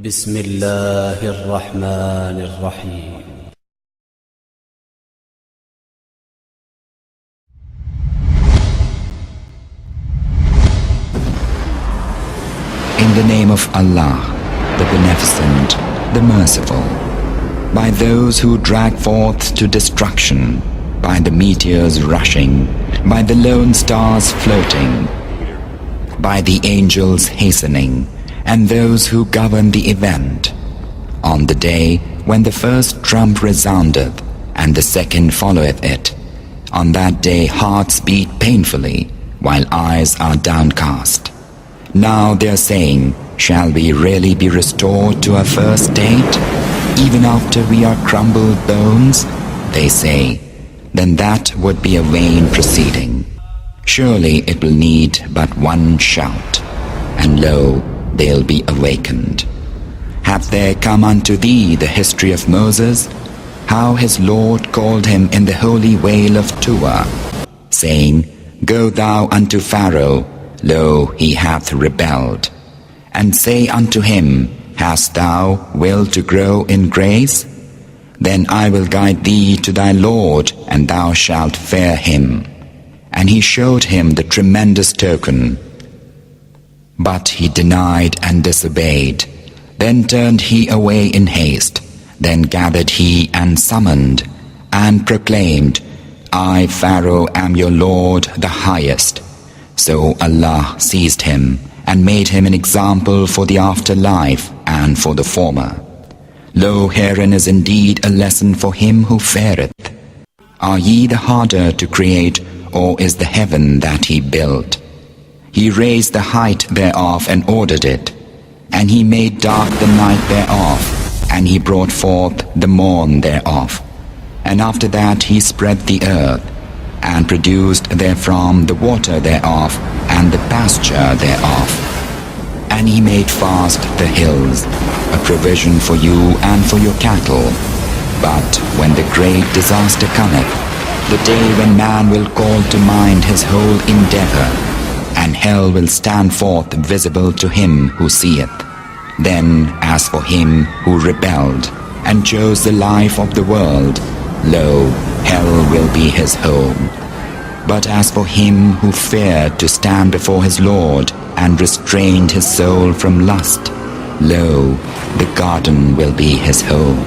بسم الله الرحمن الرحيم. In the name of Allah, the Beneficent, the Merciful. By those who drag forth to destruction, by the meteors rushing, by the lone stars floating, by the angels hastening, and those who govern the event. On the day when the first trump resoundeth, and the second followeth it, on that day hearts beat painfully, while eyes are downcast. Now they are saying, shall we really be restored to our first state, even after we are crumbled bones? They say, then that would be a vain proceeding. Surely it will need but one shout, and lo, they'll be awakened. Hath there come unto thee the history of Moses, how his Lord called him in the holy vale of Tuah, saying, Go thou unto Pharaoh, lo, he hath rebelled. And say unto him, Hast thou will to grow in grace? Then I will guide thee to thy Lord, and thou shalt fear him. And he showed him the tremendous token. But he denied and disobeyed. Then turned he away in haste. Then gathered he and summoned, and proclaimed, I, Pharaoh, am your Lord, the highest. So Allah seized him, and made him an example for the afterlife and for the former. Lo, herein is indeed a lesson for him who feareth. Are ye the harder to create, or is the heaven that he built? He raised the height thereof and ordered it, and he made dark the night thereof, and he brought forth the morn thereof. And after that he spread the earth, and produced therefrom the water thereof, and the pasture thereof. And he made fast the hills, a provision for you and for your cattle. But when the great disaster cometh, the day when man will call to mind his whole endeavor, and hell will stand forth visible to him who seeth, then as for him who rebelled, and chose the life of the world, lo, hell will be his home. But as for him who feared to stand before his Lord, and restrained his soul from lust, lo, the garden will be his home.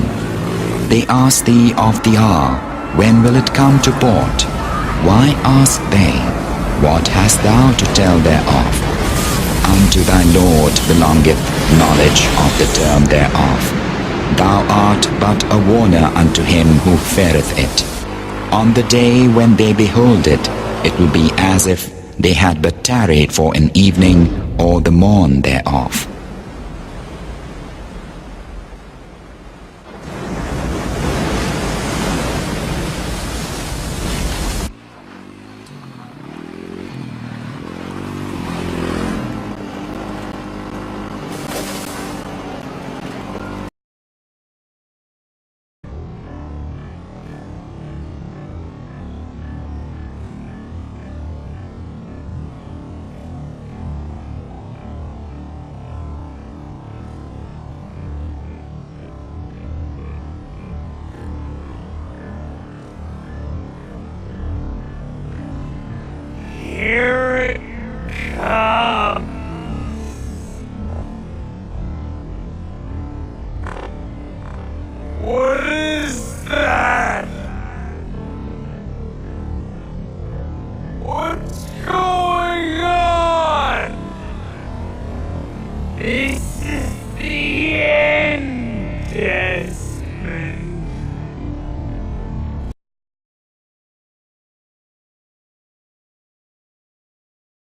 They ask thee of the hour, when will it come to port? Why ask they, what hast thou to tell thereof? Unto thy Lord belongeth knowledge of the term thereof. Thou art but a warner unto him who feareth it. On the day when they behold it, it will be as if they had but tarried for an evening or the morn thereof.